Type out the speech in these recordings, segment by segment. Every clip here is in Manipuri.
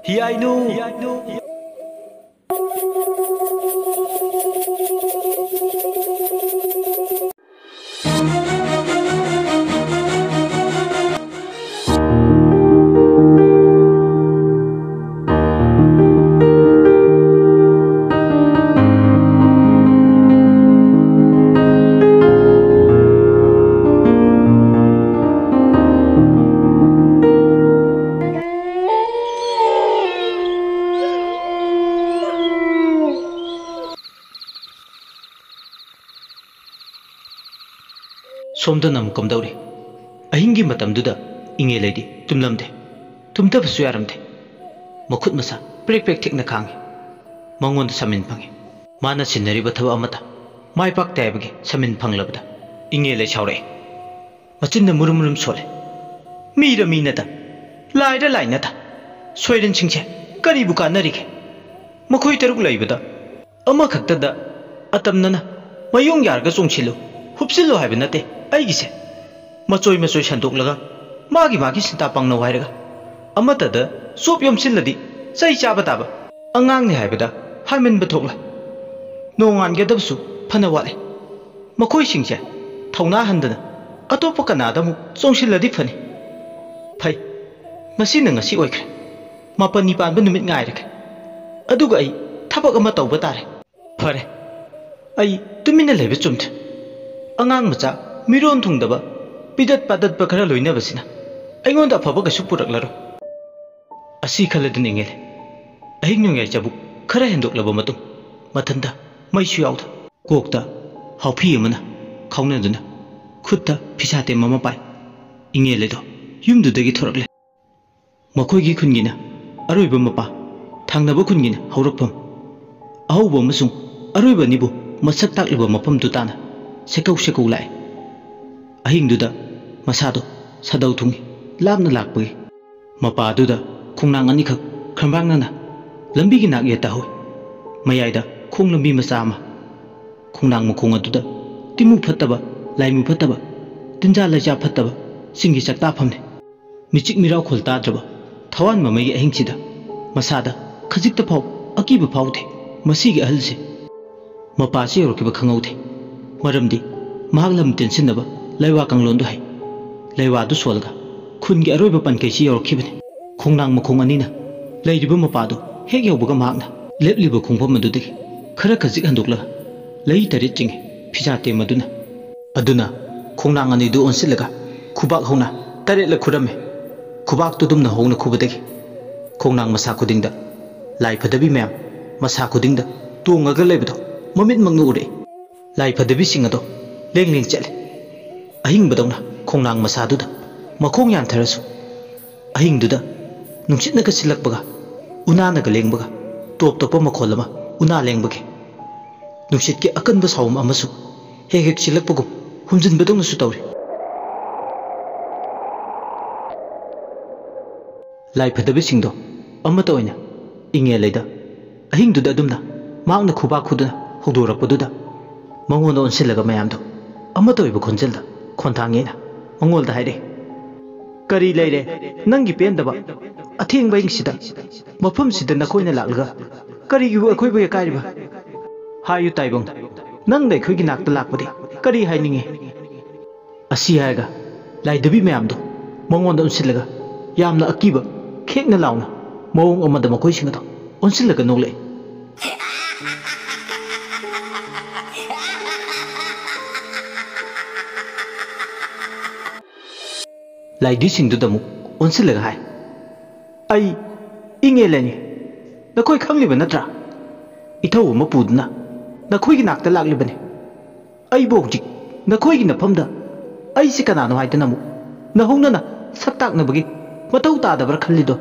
Hiainu. Somda nam komdauri ahingi matamduda inge lady tumlamde tumtabsu yaramde makhut masa prek prek thikna khangi mangon samin phangi mana sinari bathaba amata mai pak taibage samin phanglabda inge le chaure machinna murum sole mira minata laida lainata soiren chingche kari buka narike makhoi taruk laibada ama khaktada atamnana mayong yarga chongchilu hupsillo haibnate aigise machoi shandok magi sinta pangna wairaga amatada sop yomsilladi sai chaba taba angang ni haibada hamin bathokla nongan gedabsu phana wale makoi singche thauna handana atopa kanada mu chongsiladi phani phai masina ngasi oikre mapani panba numit ngairake aduga ai thabak ama tawba tare phare ai tumina lebe chumte angang macha miron thungdaba pidat padat bakara loina basina aingonda phaba ka supurak asi khaladin ingele ahing nyong chabu khara hendok laba matung mathanda maisu yauda kokta haufi amana khauna duna khutta phisate mama pai ingele do yumdu dagi thorakle makoi gi khungina aroiba mapa thangnaba khungina haurakpam ahauba masung aroiba nibu masak takliba mapam du tana sekau lai ahing duda masado sadau thungi lamna lakpagi mapa duda khungnang ani khak khrambang nana lambi gi nak yeta hoi mayaida khung lambi macha ma khungnang mukhung aduda timu phattaba laimu phattaba tinja laja phattaba singi chakta phamne michik mirau khulta draba thawan mamai ahing chida masada khajikta phau akiba phaude masigi ahalse mapa se yorkiba khangaude maramdi mahaglam tensinaba laiwa kanglon do hai laiwa du solga khungi aroiba pankei si yorkhibane khungnang mukhung anina leiriba mapa do hek yobuga magna lepliba khungpham madudi khara khajik handokla lei tari ching phijate aduna khungnang ani du onsilaga khubak hona tare la khurame khubak tu dumna hona khubadegi khungnang masa khudingda lai phadabi mem masa khudingda tongaga leibdo mamit mangnu ure lai phadabi singado leng chale ahing badawna khongnang masaduda makhong yan tharasu ahing duda nungchitna ka silakbaga unana ka lengbaga top topa makholama una lengbage nungchit ke akanba sawum amasu hek silakbagum humjin badawna su tawri lai phadabi singdo amata oina inge leida ahing duda dumna maangna khuba khuduna hogdorakpaduda mangona onsilaga mayamdo amata oiba khonjelda khonthangena mangolda haire kari leire nangi pendaba atheng baing sida mafam sida nakoina laklaga kari gi akoi ba kairiba hayu taibong nang dai khoigi nakta lakpadi kari haininge asi haiga laidabi mayamdo mangonda unsilaga yamna akiba khekna launa mawong amada makoi singado onsilaga nogle laidi singdu damu onsilaga hai ai inge leni nakoi khangliba natra ithau ma pudna nakoi gi nakta laklibane ai bokjik nakoi gi nafamda ai sikana no haidana mu nahongna na saktak na bagi matau ta dabra khallido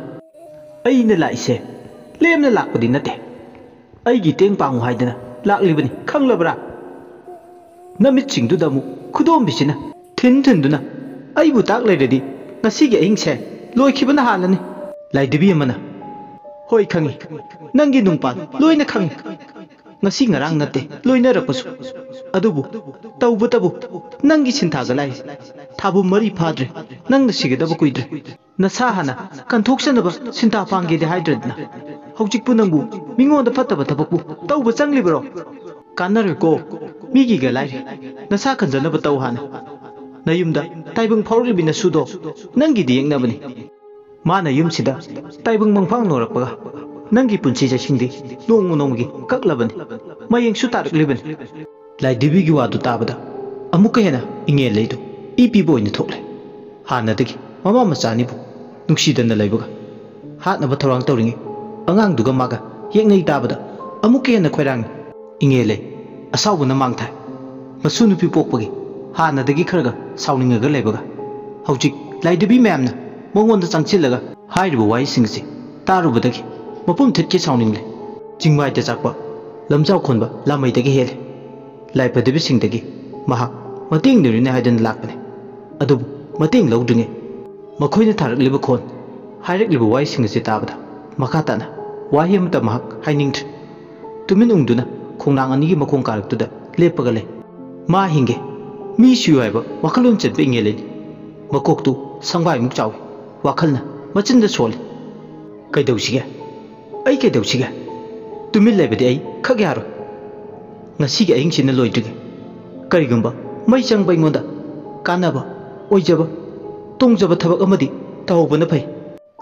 ai na laise lemna lakpadi nate ai gi teng pangu haidana laklibani khanglabra namit singdu damu khudom bisina thin duna ai bu tak leiredi ngasigi ahingse loikibana halani laidibi amana hoi khangi nangi nungpan loina khangi ngasi ngarang nate loinarapsu adubu tawbutabu nangi sintaga lai thabu mari phadre nangna sigadaba kuidre nasa hana kanthoksanaba sinta pange de hydradna hojikpu nangbu mingonda fataba tabakbu tawba changlibro kanare ko migi ga lai nasa kanjanaba taw hana nayumda taibung phawribina sudo nangi di yengnabani mana yumsida taibung mangphang norakpaga nangi punchi jasingdi nongmu nonggi kaklabani mayeng su taruklibani lai debi gi wadu tabada amuka hena inge leidu ipi boyna thokle hanadagi mama machani bu nuksidana leibuga hatna ba thorang tawringi angang duga maga yengnei tabada amuka hena khoirang inge lei asawbuna mangthai masu nupi pokpagi hanadagi kharaga sawningaga leibuga hojik lai debi mayamna mongonda changchillaga hairibu wai singsi tarubadagi mapum thitke sawningle jingwai ta chakpa lamjau khonba lamai dagi hele lai padabi singdagi mahak mating nirine haidan lakpane adubu mating lawdringe makhoina tharakliba khon hairakliba wai singsi tabada makatana wahi amta mahak hainingtr tumin ungduna khongnang ani gi makhong karaktuda lepaga le ma hinge mi siyu haiba wakalon chetbe ingele makoktu sangbai muk chawi wakhalna machinda soli kaidausiga ai kaidausiga tumin lebadi ai khage haro ngasi gi aing sina loidrige karigumba mai changba ingonda kanaba oijaba tongjaba thabak amadi tawbana phai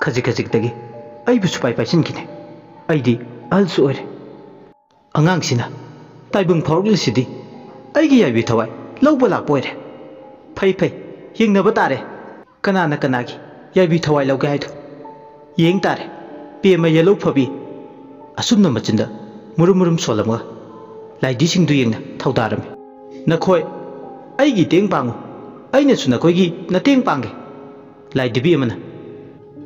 khajik khajik dagi ai bu supai paisin kine aidi alsu ore angang sina taibung phawril sidi ai gi yaibi thawai lawba lak poire phai phai hingnaba tare kanana kanagi yaibi thawai lawga haidu yeng tare pema yellow phabi asumna machinda murum murum solamga laidi singdu yengna thawdarami nakhoi aigi teng pangu aina suna khoi gi nateng pange laidi bi amana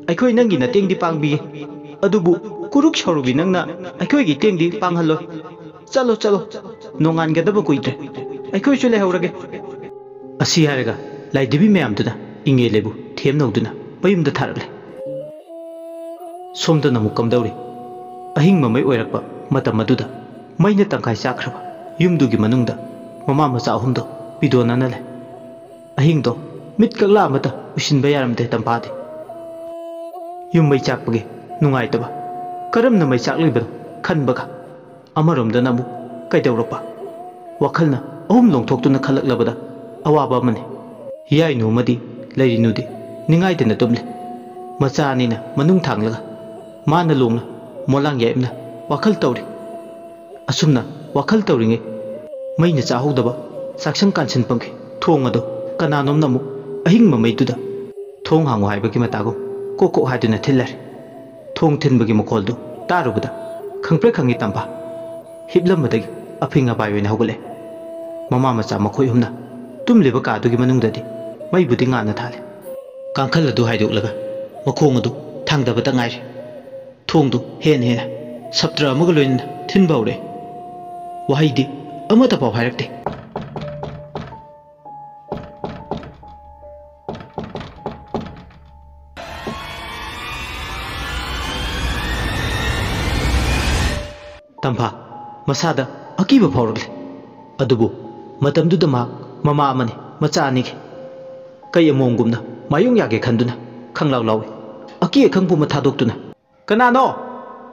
aikhoi nangi nateng di pangbi adubu kuruk shorubi nangna aikhoi gi teng di panghallo chalo chalo nongan gadaba kuidre aikhoi chule haurage asi haraga laidi bi mayam duna inge lebu them noduna bayumda tharale somda namu kamdauri ahing mamai oirakpa matam aduda maina tangkai chakraba yumdugi manungda mama macha ahumdo bidona nale ahingdo mit kakla mata usinba yaramde tampade yum mai chakpage nungai taba karamna mai chaklibado khanbaga amaromda namu kaidawrapa wakhalna ahum longthoktuna khalaklabada awaba mane yainu madi leirinudi ningai dena tumle macha anina manung thanglaga mana longna molang yaimna wakhal tawri asumna wakhal tawringe maina chahodaba saksang kansin pangke thong ado kananom namu ahing mamai tuda thong hangu haibagi matago koko haiduna thillar thong thinbagi mokoldu tarubada khangpre khangi tamba hiblambadagi aphinga baiwena hogule mama macha makhoi humna tumliba kadugi manungdadi mai budi ngana thale kangkhal adu haidoklaga makhong adu thangdaba ta ngai thongdu hen hena saptra amuga loin thinbaure wahidi amata paw hairakte tampa masada akiba phawrle adubu matamduda ma mama amani macha ani kai amongumna mayung yage khanduna khanglaw lawi aki khangpu ma thadoktuna kanano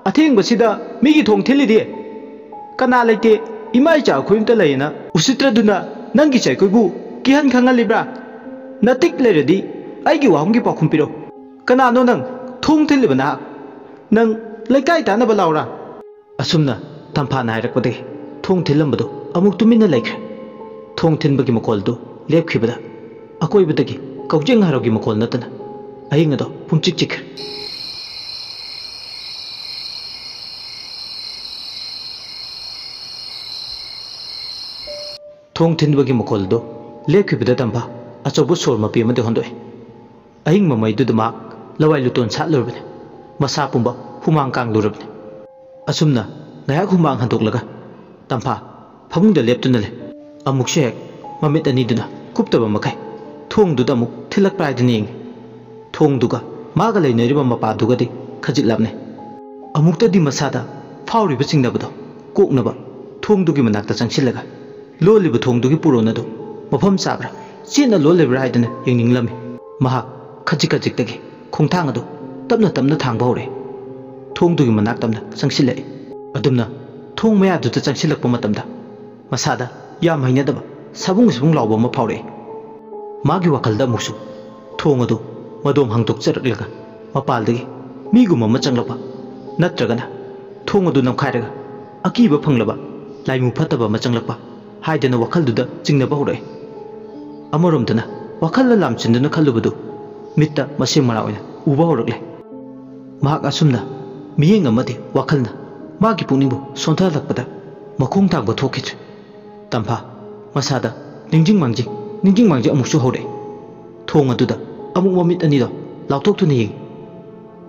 atheng basida migi thong thilidi kana leite imai cha khoimta leina usitra duna nangi chai koibu kihan khangal libra natik leredi aigi wahumgi pakhumpiro kanano nang thong thilibana nang laikai tana balaura asumna tampa na hairakpade thong thilambado amuk tumina laikre thong thinbagi makoldu lepkhibada akoibadagi kaujeng harogi makol natana ahingado pungchik chikre thong thinbagi makoldo lepkhibada tampa achobu sor mapi amade hondoi ahing mamai dudama lawai luton sat lurbane masa pumba humang kang lurabne asumna ngayak humang handoklaga tampa phamungda leptuna le amuk shek mamit ani duna kuptaba makai thong duda amuk thilak praidini thong duga maga leinariba mapa duga di khajik lapne amukta di masada phawri ba singnabado koknaba थोंदुगी मनाक्ता चंगसिलगा लोलिब थोंदुगी पुरोन अदु मफम चाब्रा चेना लोलिब्रा हाइदना यंगनिंगलमी महाक खजिक खजिकदगी खोंथांग अदु तपना तपना थांगबा हौरे थोंदुगी मनाक तमना चंगसिलै अदुमना थोंग मयादुदा चंगसिलकपा मतमदा मसादा याम हैनदबा सबुंग सबुंग लाउबा म फाउरे मागी वखलदा मुसु थोंग अदु मदोम हांगदोकचरकलगा मपालदगी मीगुम म चंगलपा नत्रगना थोंग अदु नमखाइरगा अकीबा फंगलबा लाइमु फतबा म चंगलपा हाइदना वखलदुदा चिंगनबा हौरे अमरोमदना वखल लामचिंदना खल्लुबदु मित्ता मसिंग मरा ओइना उबा हौरकले महाक असुमना मियेंग अमदि वखलना मागी पुनिंगबु सोंथालकपदा मखोंग थांगबा थोखिद्रे तंफा मसादा निंजिंग मांजिंग अमुकसु हौरे थोंग अदुदा अमुक ममित अनिदो लाउथोक्तुना येंगी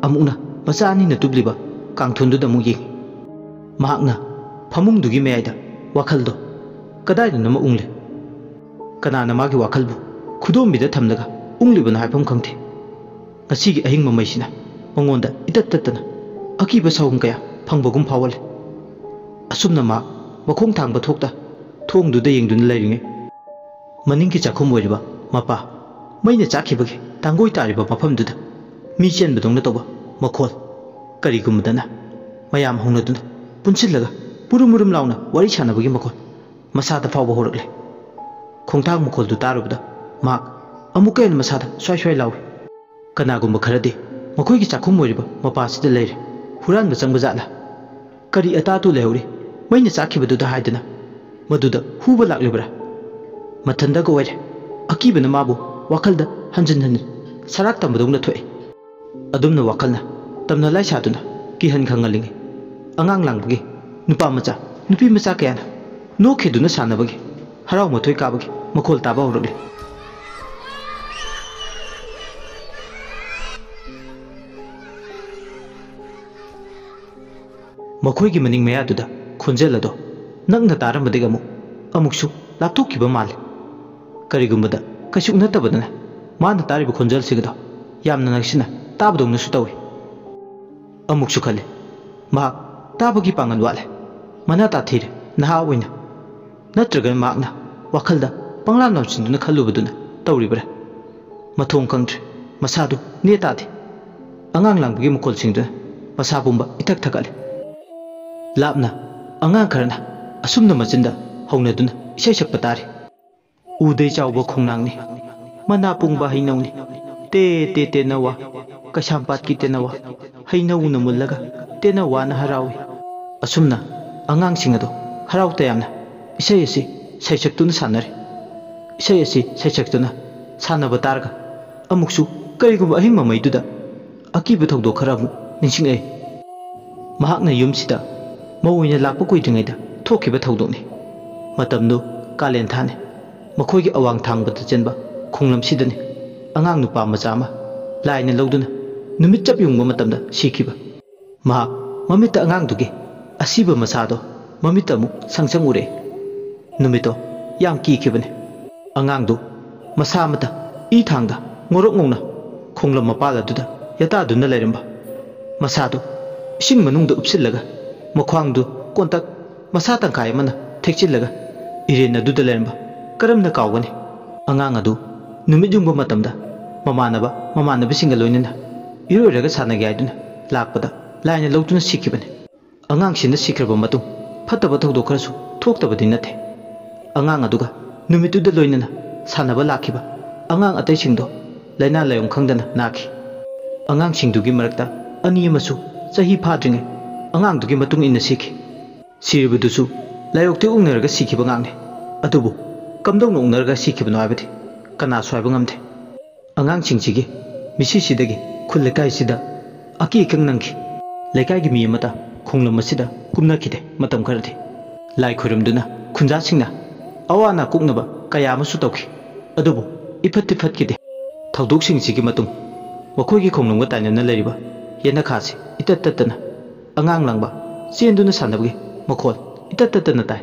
अमुकना मचा अनिना तुबलिबा कांगथुनदुदा अमुक येंगी महाकना फमुंगदुगी मयाइदा वखलदो कदाइदना म उंगले कनाना मागी वखलबु खुदोंबिदा थमलगा उंगलिबना हाइफम खंगथे ngasiगी ahing mamaisina mangonda itattatana akiba sawum kaya phangbagum phawale asumna ma makhong thangba thokta thongduda yengduna lairinge maningki chakhum oiriba mapa maina chakhibagi tangoi tariba mafamduda mi chenbadongna toba makhol karigumdana mayam hongnaduna punsillaga purum launa wari chanabagi makhol masada phawba horakle khongthang makhol du tarubda mak amuken masada swai lawi कनागुम खरदे मखोई चाखुम मपासीद लेरे हुरान चंग जाना करी अतातु लेहौरी मैंने चाखिबदुदा हाइदना मदुदा हुब लाक्लिब्रा मथंदग ओइरे अकीबना माबु वखलदा हंजन सराक तंबदौना थोए अदुमना वखलना तमना लाइसादुना किहन खंगलिंगे अंगांग लांगबगे नुपा मचा नुपी मचा कयाना नोखेदुना सानबगे हराव मथोय काबगे मखोल ताबा हौरले मखोईगी मनिंग मयादुदा खोंजेलदो नंगना तारमबदिगा अमुकसु लापथोक्किबा माले करिगुमबदा कशु नत्तबदना माना तारिबा खोंजेलसिगदो यामना नक्सिना ताबदौनसु तौइ अमुकसु खले मा ताबगी पांगन वाले मना ताथिरे नहा ओइना नत्रगन मागना वखलदा पंगला नौचिंदुना खल्लुबदुना तौरिबरा मथोंग कंग्रे मसादु नेतादे अंगांग लांगबगी मकोलसिंगदुना मसाबुंबा इथक थकले लापना अंगांग खरना असुमना मचिंदा हौनदुना इसै सकपा तारे उदै चाउबा खोंनांगनि मना पुंगबा हैनौनि ते ते नवा कशांपात की ते नवा हैनौना मुल्लगा ते नवाना हरावी असुमना अंगांग सिंगदो हराव तयामना इसै असि सैसक्तुना सानरे इसै असि सैसक्तुना सानबा तारगा अमुकसु करिगुबा अहिंग ममैदुदा अकीबा थौदो खरामु निंसिंगै महाकना युमसिदा मौइना लाप कुइद्रिङैदा थोखिबा थौदोकनि मतमदु कालेन थाने मखोइगी अवांग थांगबदा चेनबा खोंलमसिदनि अंगांग नुपा मचा अमा लाइना लौदुना नुमित चप युंगबा मतमदा सिखिबा मा ममित अंगांगदुगी असिबा मसादो ममित अमु संगसंग उरे नुमितो याम किखिबने अंगांगदु मसा मता इ थांगदा ngorok ngona खोंलम मपाल अदुदा यतादुना लेरंबा मसादो इसिंग मनुंगदा उपसिल्लगा मख्वांगदु कोंतक मसा तंखाय मना थेक्चिल्लगा इरेन अदुदा लेरंबा करमना कावगनी अंगांग अदु नुमित युंगबा मतमदा ममानबसिंगा लोइनना इरोइरगा सानगे आइदुना लाकपदा लाइना लौतुना सिखिबने अंगांग सिना सिख्रबा मतुं फतबा थौदो खरसु थोक्तबदि नथे अंगांग अदुगा नुमितुदा लोइनना सानबा लाखिबा अंगांग अतैसिंगदो लाइना लायों खंगदना नाखि अंगांग सिंगदुगी मरक्ता अनी अमसु चही फाद्रिङै अंगांगदुगी मतुंग इन्ना सिखि सिरिबदुसु लायोक्ते उंगनरगा सिखिबा ngangne अदुबु कमदौन उंगनरगा सिखिबनो हाइबदि कना स्वाइबा ngamde अंगांग सिंगसिगी मिसिसिदगी खुल लेकाइसिदा अकी कंग नंगि लेकाइगी मी अमता खोंलम असिदा कुमनखिदे मतम खरदि लाई खुरमदुना खुंजा सिंगना अवाना कुकनबा कया अमसु तौखि अदुबु इफत्ति फत्किदे थौदोक सिंगसिगी मतुंग मखोइगी खोंलमगा ताइनना लेरिबा येना खासि इतत्ततना अंगांग लांगबा चेंदुना सानबगी मखोल इतत्ततना ताइ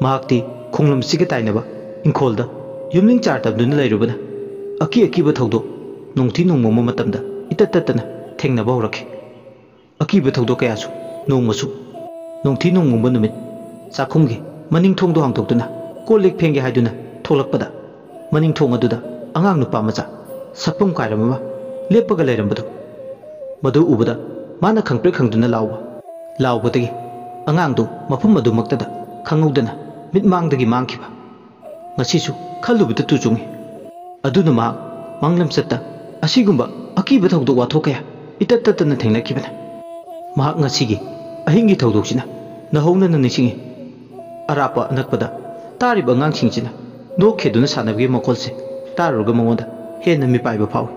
महाक्ति खोंलम सिगे ताइनबा इंखोलदा युमलिंग चारतबदुना लेरुबना अकी अकीबा थौदो नोंथि नोंमोम मतमदा इतत्ततना थेंगनबा हौरखि अकीबा थौदो कयासु नोंमसु नोंथि नोंमोम नुमित चाखुमगी मनिंग थोंग दो हांगतोक्तुना कोलिक फेंगे हाइदुना थोलकपदा मनिंग थोंग अदुदा अंगांग नुपा मचा सपम कायरममा लेपगा लेरमबदो मदु उबदा माना खंगप्रे खंगदुना लावबदगी अंगांगदो मफम मदुमक्तदा खंगौदना मिटमांगदगी मांगखिबा ngasisu khalubita tuchungi aduna ma manglam satta asigumba akiba thawdok wathokaya itatatana thengnakibana ma ngasigi ahingi thawdoksina nahowna nisingi arapa anakpada tariba ngangsingchina nokheduna sanabgi makolse taruga mongoda hena mi paiba phawi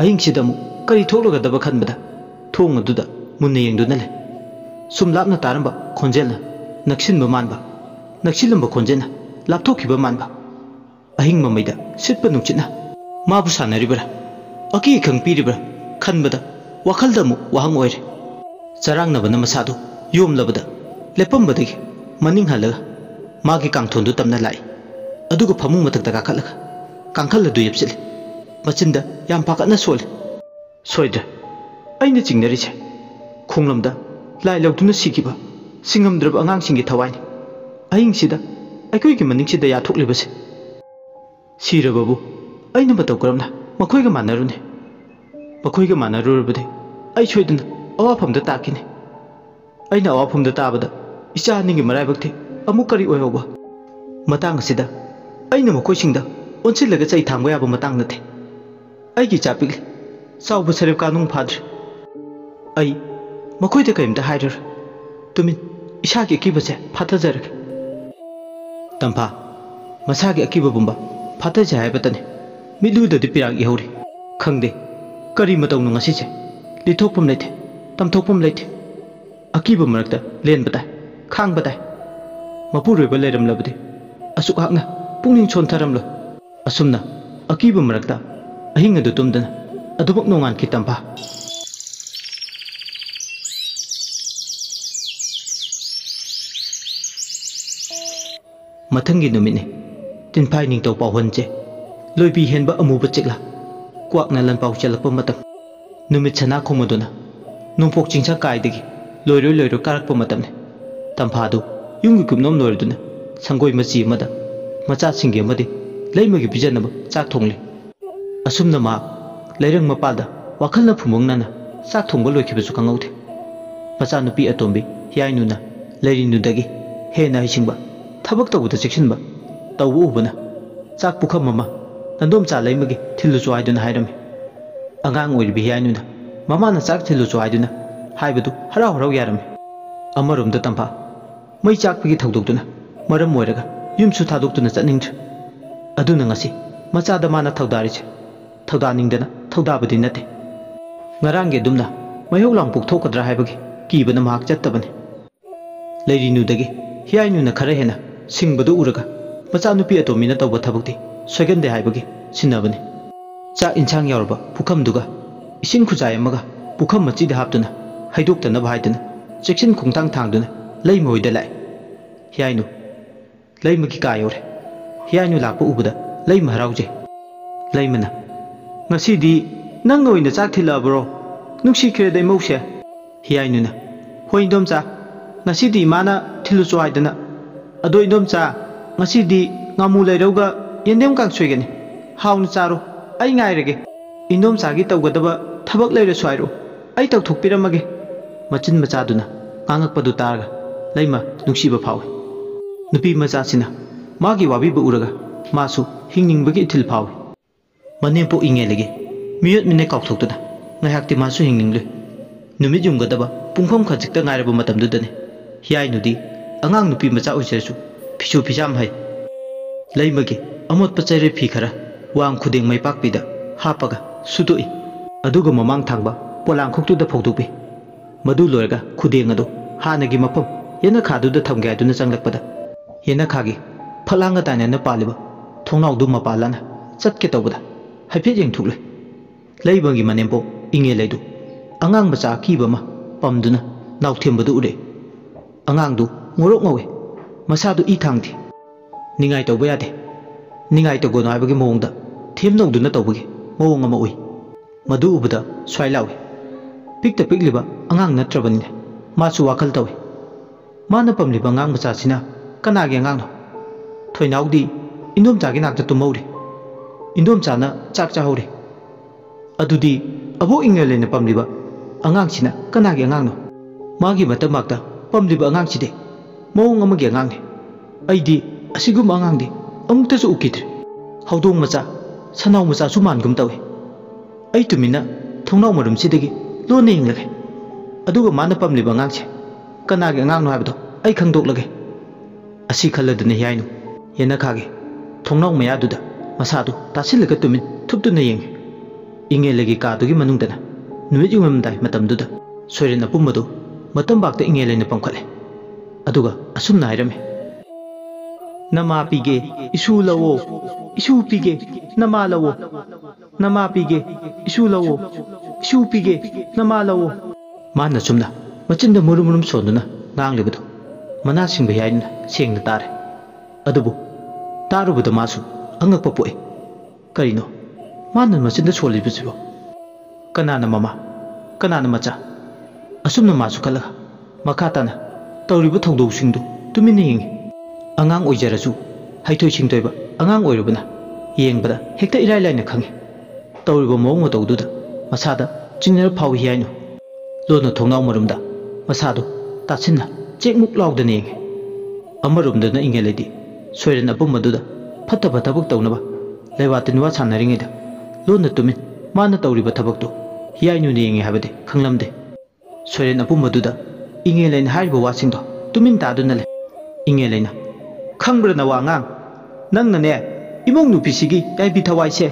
ahingsidamu kari thokloga daba khanbada thong aduda munna yengduna le sumlapna taramba khonjelna naksinba manba naksilamba khonjena lapthokhiba manba ahing mamaida sitpa nungchitna mabu sanaribra aki khang piribra khanbada wakhaldamu wahang oire charangnabana masadu yomlabada lepambadagi maning halaga magi kangthondu tamna lai aduga phamung matakta kakalaga kangkhalladu yepsili machinda yam pakatna sol soidra aina chingnarise khonglamda lai lauduna sikiba singamdraba angangsinggi thawaini ahing sida ꯑꯩꯈꯣꯏꯒꯤ ꯃꯅꯤꯡꯁꯤꯗ ꯌꯥꯊꯣꯛꯂꯤꯕꯁꯦ ꯁꯤꯔꯕꯕꯨ ꯑꯩꯅ ꯃꯇꯧ ꯀꯔꯝꯅ ꯃꯈꯣꯏꯒ ꯃꯥꯟꯅꯔꯨꯅꯤ ꯃꯈꯣꯏꯒ ꯃꯥꯟꯅꯔꯨꯔꯕꯗꯤ ꯑꯩ ꯁꯣꯏꯗꯅ ꯑꯋꯥꯐꯝꯗ ꯇꯥꯈꯤꯅꯤ ꯑꯩꯅ ꯑꯋꯥꯐꯝꯗ ꯇꯥꯕꯗ ꯏꯆꯥ ꯑꯅꯤꯒꯤ ꯃꯔꯥꯏꯕꯛꯇꯤ ꯑꯃꯨꯛ ꯀꯔꯤ ꯑꯣꯏꯍꯧꯕ ꯃꯇꯥꯡ ꯑꯁꯤꯗ ꯑꯩꯅ ꯃꯈꯣꯏꯁꯤꯡꯗ ꯑꯣꯟꯁꯤꯜꯂꯒ ꯆꯩ ꯊꯥꯡꯕ ꯌꯥꯕ ꯃꯇꯥꯡ ꯅꯠꯇꯦ ꯑꯩꯒꯤ ꯏꯆꯥ ꯄꯤꯛꯂꯤ ꯆꯥꯎꯕ ꯁꯔꯦꯞ ꯀꯥꯅꯨꯡ ꯐꯥꯗ꯭ꯔꯤ ꯑꯩ ꯃꯈꯣꯏꯗ ꯀꯔꯤꯝꯇ ꯍꯥꯏꯔꯔꯣꯏ ꯇꯨꯃꯤꯟ ꯏꯁꯥꯒꯤ ꯑꯀꯤꯕꯁꯦ ꯐꯥꯊꯖꯔꯒꯦ तंफा मसागे अकीबबुंबा फातजे हायबतने मिलुददि पिराग इहौरी खंगदे करी मतौनु ngasiसे लिथोकपम लेथे तमथोकपम लेथे अकीब मरकता लेन बताय खांग बताय मपुरोइबा लेरमलबदि असुक हाकना पुंनिंग छोनथरमलो असुमना अकीब मरकता अहिंग अदु तुमदना अदुबक नोंगान की तंफा मथंगी नुमिने तिनफाई निंगतौ पावहनजे लोइबी हेनबा अमुबा चिकला क्वाकना लनपाउ चलकपा मतम नुमित सना खोमदुना नुंपोक चिंसा कायदगी लोइरो कारकपा मतमने तंफादु युंगी कुमनोम लोइरदुना संगोय मची अमदा मचा सिंगे अमदि लैमगी बिजनब चाक थोंगली असुमना मा लैरंग मपादा वाखलना फुमंगनाना चाक थोंगबा लोइखिबसु खंगौथे मचा नुपी अतोंबी याइनुना लैरिनुदगी हेना हिसिंगबा थबक तौबदा चेक्सिनबा तौबु उबना चाक पुखम ममा नंदोम चा लैमगी थिल्लुचु हाइदुना हाइरमे अंगांग ओइरबि याइनुना ममाना चाक थिल्लुचु हाइदुना हाइबदु हराव हराव यारमे अमरोमदा तंफा मै चाकपगी थौदोक्तुना मरम ओइरगा युमसु थादोक्तुना चनिंग्र अदुना ngasi मचादा माना थौदारिसे थौदानिंगदना थौदाबदि नते ngarangge dumna mayhoklang pukthokadra haibagi kibana mahak chattabane leirinuदगी hiainuna khara hena singbadu uraga macha nupi atomina tawba thabakti soigande haibagi sinabane cha insang yaurba pukham duga isin khujai amaga pukham machi da haptuna haidoktana bhaidana cheksin khungtang thangduna leimoida lai hiainu leimagi ka yore hiainu lakpa ubada leim harauje leimana ngasidi nang oina chak thilabro nungsi khre dai mause hiainuna hoindom cha ngasidi mana thilu choaidana ado indom cha ngasidi ngamu leirauga yendem kang soigani haunu charo ai ngai rege indom cha gi tawgadaba thabak leire soiro ai taw thokpiramage machin macha duna ngangak padu targa leima nungsiba phawe nupi macha sina magi wabi bu uraga masu hingning bagi thil phawe manempo inge lege miyot mine kauk thokduna ngayakti masu hingning le numit yumgadaba pungkhom khajikta ngairaba matam dudane hiai nudi angang nupi macha oisesu phisu phijam hai leimagi amot pachare phi khara wang khudeng mai pakpida hapaga sudoi aduga mamang thangba polang khoktu da phokdupi madu loirga khudeng adu hanagi mapam yena khadu da thamge aduna changlakpada yena khagi phalanga tane na paliba thongnau du mapalana chatke tawbada haiphet yeng thukle leibangi manempo inge leidu angang bacha kiba ma pamduna nauthembadu ure angang du ngorok ngawe masadu I thangthi ningai tawba yade ningai to gono haibagi mongda themnau du na tawbagi mong ama oi madu ubada swailawi pikta pikliba angang natrabani masu wakal tawi mana pamliba angang bacha sina कनागे अंगांगनो थोइनाउदी इंदोमचागी नाक्ता तुमौरे इंदोमचाना चाक चाहौरे अदुदी अबो इंगेलेना पमलिबा अंगांगसिना कनागे अंगांगनो मागी मतमाक्ता पमलिबा अंगांगसिदे मौंग अमगे अंगांगने अइदी असिगुम अंगांगदे अमुक्तसु उकिद्रे हौदोंग मचा सनाउ मचा सुमानगुम तवे अइ तुमिना थोंनाउ मरुमसिदगी लोने इंगलगे अदुगा माना पमलिबा अंगांगसे कनागे अंगांगनो हाबदो अइ खंगदोक्लगे असि खल्लदने याइनु येना खागे थोंनाउ मयादुदा मसादु तासिलगा तुमिन थुपतुना येंगे इंगेलेगी कादुगी मनुंगदना नुमित युंगमदाय मतमदुदा सोरेन अपुमदो मतम बाक्ता इंगेलेना पंखले अदुगा असुमना हाइरमे नमा पीगे इशु लवो इशु पीगे नमा लवो नमा पीगे इशु लवो इशु पीगे नमा लवो माना सुमना मचिंदा मुरुमुरुम सोंदुना गांगलेबदो मना सिंग याइना सेंगना तारे अदुबु तारुबदो मासु अंगक पोए करिनो माना मचिंदा सोलिबसिबो कनाना ममा कनाना मचा असुमना मासु खलगा मखाताना तौरिबो थौदौसिंदु तुमिना येंगे अंगांग ओइजरसु हाइथोइ सिंथोइबा अंगांग ओइरबना येंगबदा हेक्ता इराय लाइना खंगे तौरिबो मौंग मतौदुदा मसादा चिंगनर फाउ हियाइनो लोना थोंनाउ मरुमदा मसादो तासिन्ना चेकमुक लाउदना येंगे अमरुमदना इंगेलेदी सोइरन अपुमदुदा फत्तबा थबक तौनबा लेवातिनवा सानरिङैदा लोना तुमिन माना तौरिबा थबकतो हियाइनु येंगे हाबदे खंगलमदे सोइरन अपुमदुदा इंगेलेन हाइबो वासिंदो तुमिन तादुना ले इंगेलेना खंब्रना वांगांग नंगनने इमुंग नुपिसिगी याइबि थवाइसे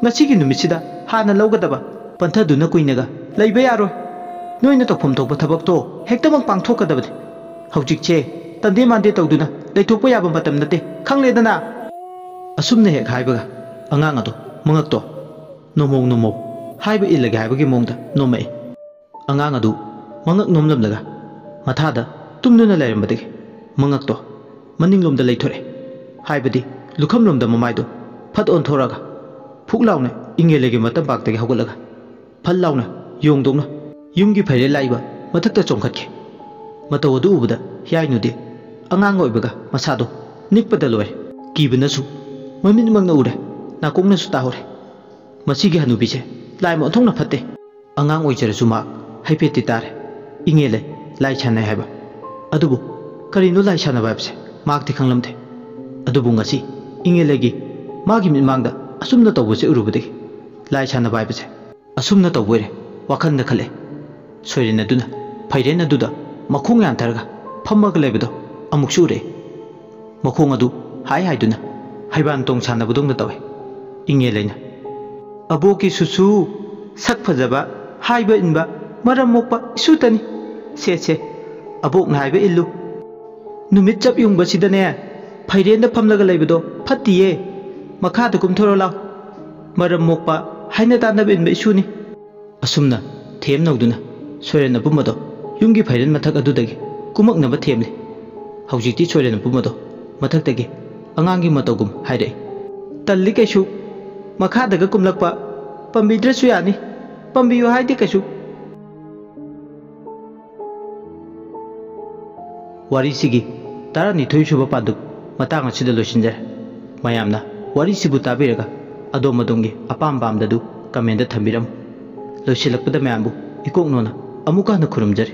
ngasiगी नुमिसिदा हाना लौगदबा पंथदुना कुइनगा लैबा यारो नोइना तोफम थोप थबकतो हेक्तमक पांगथोकदबदे हौजिकचे तंदे मांदे तौदुना लैथोपा याबा मतम नते खंगलेदना असुमने हेक हाइबगा अंगांग अदो मंगक्तो नोमोंग नोमो हाइबा इलगे हाइबगी मोंगदा नोमै अंगांग अदु मंगक नोमलमलगा मथादा तुमनुना लैरमबदे मंगक्तो मनिंगलोमदा लैथोरे हाइबदी लुखमलोमदा ममाइदो फत ओनथोरागा फुक लाउने इंगेलेगे मतम बागदगे हौगलगा फल लाउने योंगदोंना युमगी फैरे लाइबा मथक्ता चोंखतके मतौ अदु उबदा हियाइनुदे अंगांग ओइबगा मसादो निकपदा लोय कीबनसु ममिन मंगना उरे नाकोंगनसु ताहोरे मसिगे हनुबिसे लाइम ओथोंना फते अंगांग ओइजरसु मा हाइपेति तारे इंगेले लाई छानाय हाइबा अदुबु करिनो लाई छाना बाबसे मागति खंगलमथे अदुबु ngasi इंगेलेगी मागी मिमांगदा असुमना तौबसे उरुबदे लाई छाना बाबसे असुमना तौबोरे वाखन खले सोइरेन अदुना फैरेन अदुदा मखोंग यांथरगा फम्मगा लेबदो अमुक सुरे मखोंग अदु हाय हाइदुना हाइबान तोंग छानाबदोंग तवे इंगेलेना अबोकी सुसु सक फजबा हाइबा इनबा मरम मोकपा सुतनी से अबोक नाइबा इल्लु नुमित चप युंगबसिदने फैरेन फमलगा लेबदो फत्तिये मखादा कुमथोरो लाव मरम मोकपा हाइना तानब इनबा इसुनी असुमना थेम नौदुना सोइरेन अपुमदो युंगी फैरेन मथक अदुदगी कुमकनबा थेमले हौजिकति सोइरेन अपुमदो मथक्तगी अंगांगी मतौगुम हाइरे तल्ली कैसु मखादगा कुमलकपा पम्बिद्रसु यानी पम्बियो हाइदे कैसु वारीसिगी तारानिथोइ सुबा पादुक मतांग असिदा लोइसिनजरे मयामना वारीसिबु ताबिरगा अदोम अदोमगी अपाम पामददु कमेंट थम्बिरम लोइसिलकपदा मयामबु इकोकनोना अमुका हन खुरुमजरे।